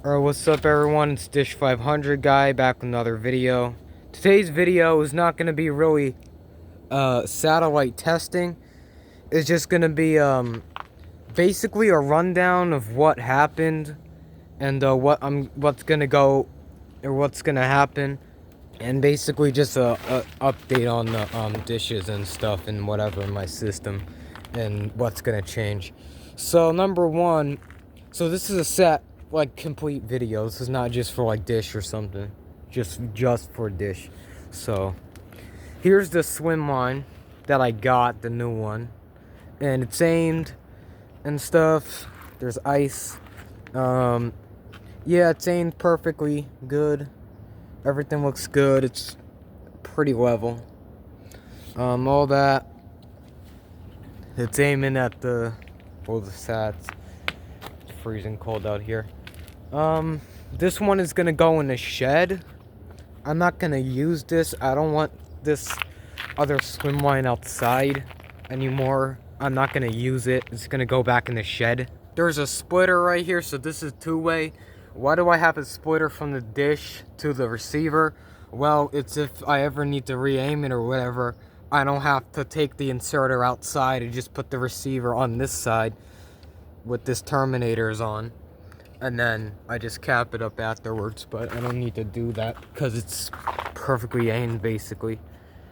Alright, what's up everyone? It's Dish 500 guy back with another video. Today's video is not going to be really satellite testing. It's just going to be basically a rundown of what happened and what's going to happen, and basically just a update on the dishes and stuff and whatever in my system and what's going to change. So number one, so this is a set like complete video. This is not just for like dish or something, just for dish. So here's the swim line that I got, the new one, and it's aimed and stuff. There's ice. Yeah, it's aimed perfectly good. Everything looks good. It's pretty level. All that. It's aiming at the sats. It's freezing cold out here. This one is gonna go in the shed. I'm not gonna use this. I don't want this other swim line outside anymore. I'm not gonna use it. It's gonna go back in the shed. There's a splitter right here, so this is two-way. Why do I have a splitter from the dish to the receiver? Well, it's if I ever need to re-aim it or whatever, I don't have to take the inserter outside and just put the receiver on this side with this terminators on, and then I just cap it up afterwards. But I don't need to do that because it's perfectly aimed basically.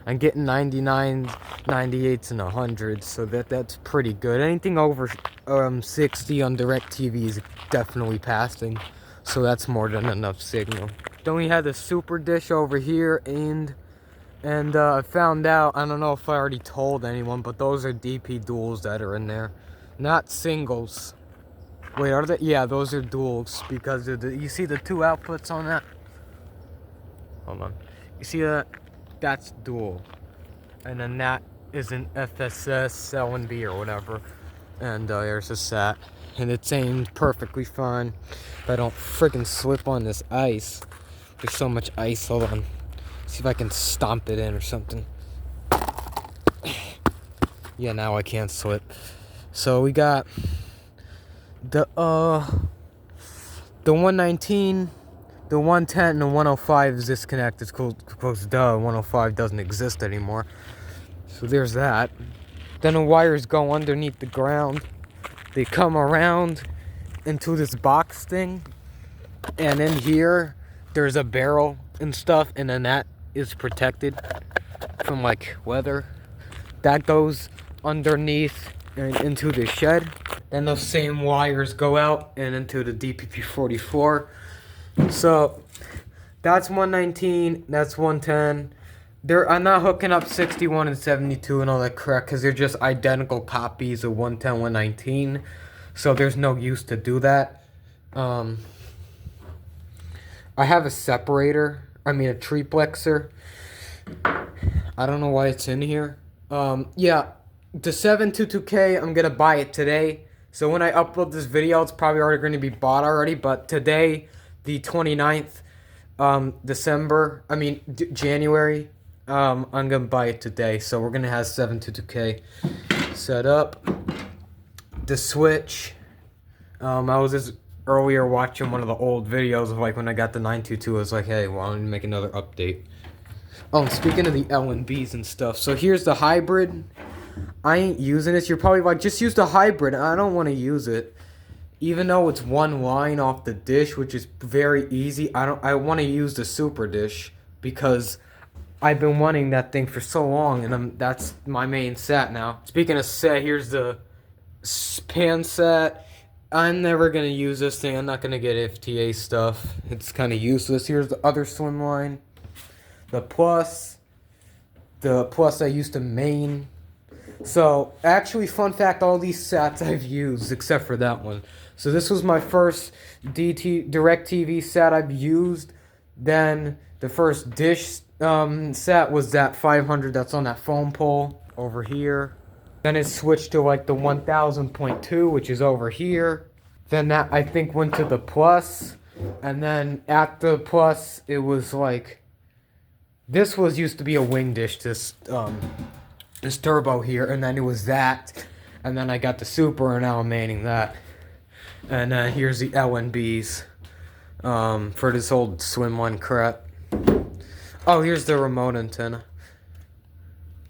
I'm getting 99s, 98s, and 100s, so that's pretty good. Anything over 60 on DirecTV is definitely passing, so that's more than enough signal. Then we had the super dish over here aimed, and I found out, I don't know if I already told anyone, but those are DP duals that are in there, not singles. Wait, are they? Yeah, those are duals, because you see the two outputs on that? Hold on. You see that? That's dual. And then that is an FSS, LNB, or whatever. And there's a SAT. And it's aimed perfectly fine. If I don't freaking slip on this ice. There's so much ice. Hold on. See if I can stomp it in or something. Yeah, now I can't slip. So we got the 119, the 110, and the 105 is disconnected. It's close, duh, 105 doesn't exist anymore. So there's that. Then the wires go underneath the ground. They come around into this box thing. And in here, there's a barrel and stuff. And then that is protected from like weather. That goes underneath and into the shed. Then those same wires go out and into the DPP-44. So that's 119, that's 110. I'm not hooking up 61 and 72 and all that crap because they're just identical copies of 110, 119. So there's no use to do that. I have a separator, a triplexer. I don't know why it's in here. Yeah, the 722K, I'm going to buy it today. So when I upload this video, it's probably already going to be bought already. But today, the 29th, January, I'm going to buy it today. So we're going to have 722K set up. The switch, I was just earlier watching one of the old videos of like when I got the 922. I was like, hey, well, I'm going to make another update. Oh, speaking of the LNBs and stuff. So here's the hybrid. I ain't using this. You're probably like, just use the hybrid. I don't want to use it. Even though it's one line off the dish, which is very easy. I want to use the super dish because I've been wanting that thing for so long, and that's my main set now. Speaking of set, here's the pan set. I'm never going to use this thing. I'm not going to get FTA stuff. It's kind of useless. Here's the other swim line. The plus I used to main. So, actually, fun fact, all these sats I've used, except for that one. So, this was my first DirecTV sat I've used. Then, the first dish sat was that 500 that's on that phone pole over here. Then it switched to, like, the 1000.2, which is over here. Then that, I think, went to the plus. And then, at the plus, it was, like... This used to be a wing dish, this turbo here, and then it was that, and then I got the super, and now I'm maining that. And here's the LNBs. for this old swim one crap. Oh, here's the remote antenna.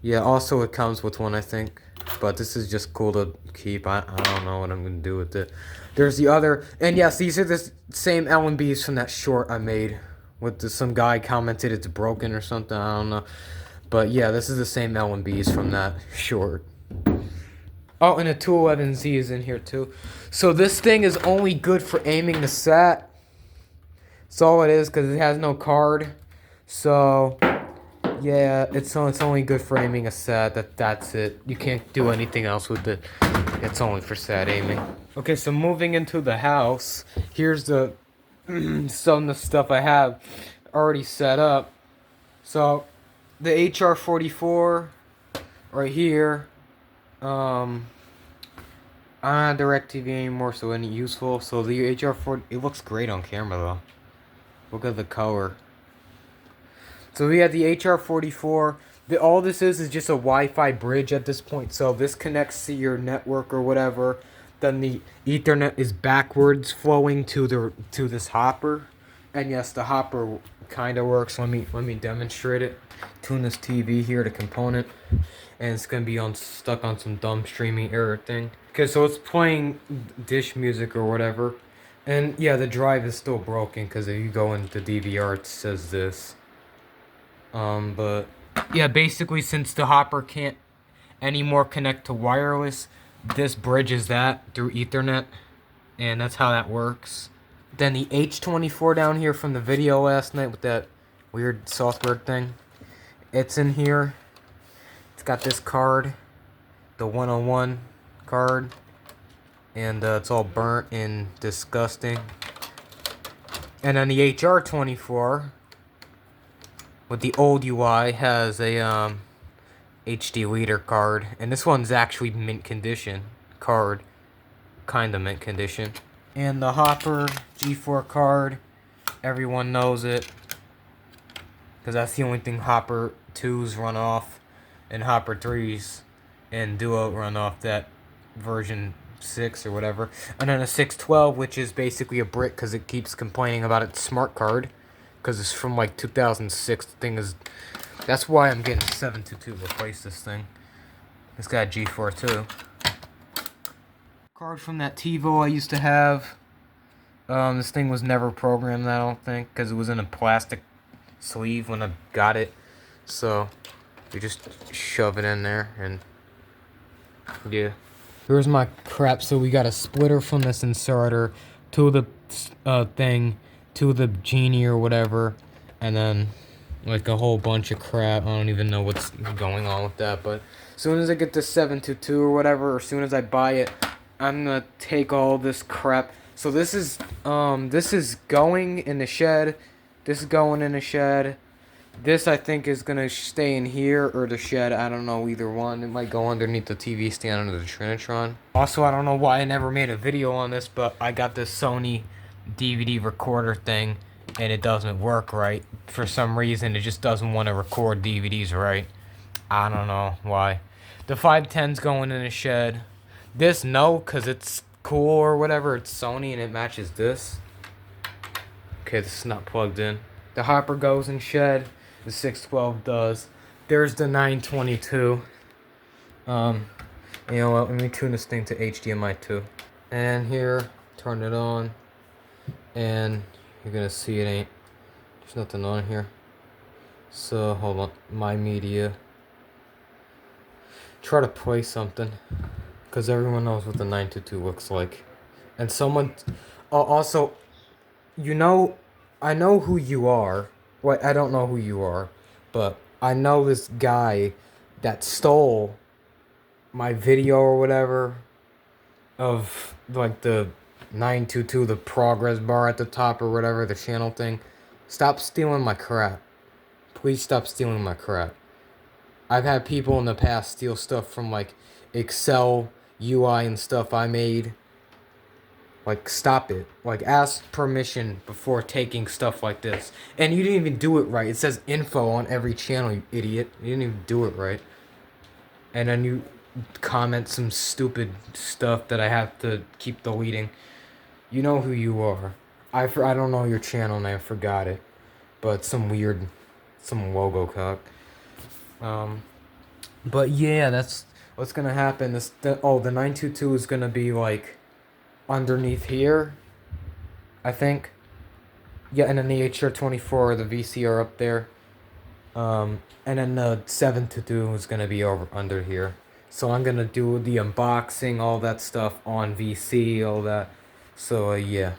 Yeah, also it comes with one, I think. But this is just cool to keep. I don't know what I'm going to do with it. There's the other. And yes, these are the same LMBs from that short I made. Some guy commented it's broken or something. I don't know. But yeah, this is the same LMBs from that short. Oh, and a 211Z is in here too. So this thing is only good for aiming the sat. That's all it is because it has no card. So yeah, it's only good for aiming a sat. That's it. You can't do anything else with it. It's only for sat aiming. Okay, so moving into the house, here's the some of the stuff I have already set up. So the HR44 right here. I'm not DirecTV anymore, so it ain't useful. So the HR4, it looks great on camera though. Look at the color. So we have the HR44. All this is just a Wi-Fi bridge at this point. So this connects to your network or whatever. Then the Ethernet is backwards flowing to this hopper. And yes, the hopper kind of works. Let me demonstrate it. Tune this TV here to component, and it's gonna be stuck on some dumb streaming error thing. Okay, so it's playing dish music or whatever. And yeah, the drive is still broken because if you go into DVR, it says this. But yeah, basically since the hopper can't anymore connect to wireless, this bridges that through Ethernet, and that's how that works. Then the H24 down here from the video last night with that weird software thing, it's in here. It's got this card, the 101 card, and it's all burnt and disgusting. And then the HR24 with the old UI has a HD leader card, and this one's actually mint condition card, kinda mint condition. And the Hopper G4 card, everyone knows it, because that's the only thing Hopper 2s run off, and Hopper 3s and Duo run off that version 6 or whatever. And then a 612, which is basically a brick because it keeps complaining about its smart card, because it's from like 2006. The thing is, that's why I'm getting 722 to replace this thing. It's got G4 too. Card from that TiVo I used to have. This thing was never programmed, I don't think, because it was in a plastic sleeve when I got it. So you just shove it in there, and yeah. Here's my crap. So we got a splitter from this inserter to the thing, to the Genie or whatever, and then like a whole bunch of crap. I don't even know what's going on with that, but as soon as I get this 722 or whatever, or as soon as I buy it, I'm gonna take all this crap. So this is going in the shed. This is going in the shed. This I think is gonna stay in here or the shed. I don't know, either one. It might go underneath the TV stand under the Trinitron. Also, I don't know why I never made a video on this, but I got this Sony DVD recorder thing, and it doesn't work right. For some reason, it just doesn't want to record DVDs right. I don't know why. The 510's going in the shed. This, no, because it's cool or whatever. It's Sony and it matches this. Okay, this is not plugged in. The Hopper goes in shed. The 612 does. There's the 922. You know what? Let me tune this thing to HDMI 2. And here, turn it on. And you're gonna see it ain't. There's nothing on here. So, hold on. My media. Try to play something. Because everyone knows what the 922 looks like. And someone. Also, you know. I know who you are. Well, I don't know who you are, but I know this guy that stole my video or whatever of like the 922, the progress bar at the top or whatever, the channel thing. Stop stealing my crap. Please stop stealing my crap. I've had people in the past steal stuff from like Excel UI and stuff I made. Like, stop it. Like, ask permission before taking stuff like this. And you didn't even do it right. It says info on every channel, you idiot. You didn't even do it right. And then you comment some stupid stuff that I have to keep deleting. You know who you are. I don't know your channel name, I forgot it, but some logo cock. But yeah, that's what's gonna happen. The 922 is gonna be like underneath here, I think. Yeah, and then the HR24, the VC are up there. And then the 722 is gonna be over under here. So I'm gonna do the unboxing, all that stuff on VC, all that. So yeah,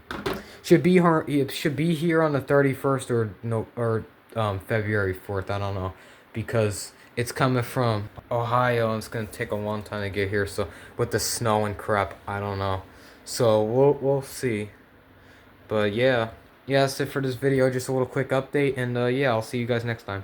it should be here on the 31st or no or February 4th. I don't know, because it's coming from Ohio and it's gonna take a long time to get here. So with the snow and crap, I don't know. So we'll see. But yeah, that's it for this video. Just a little quick update, and yeah, I'll see you guys next time.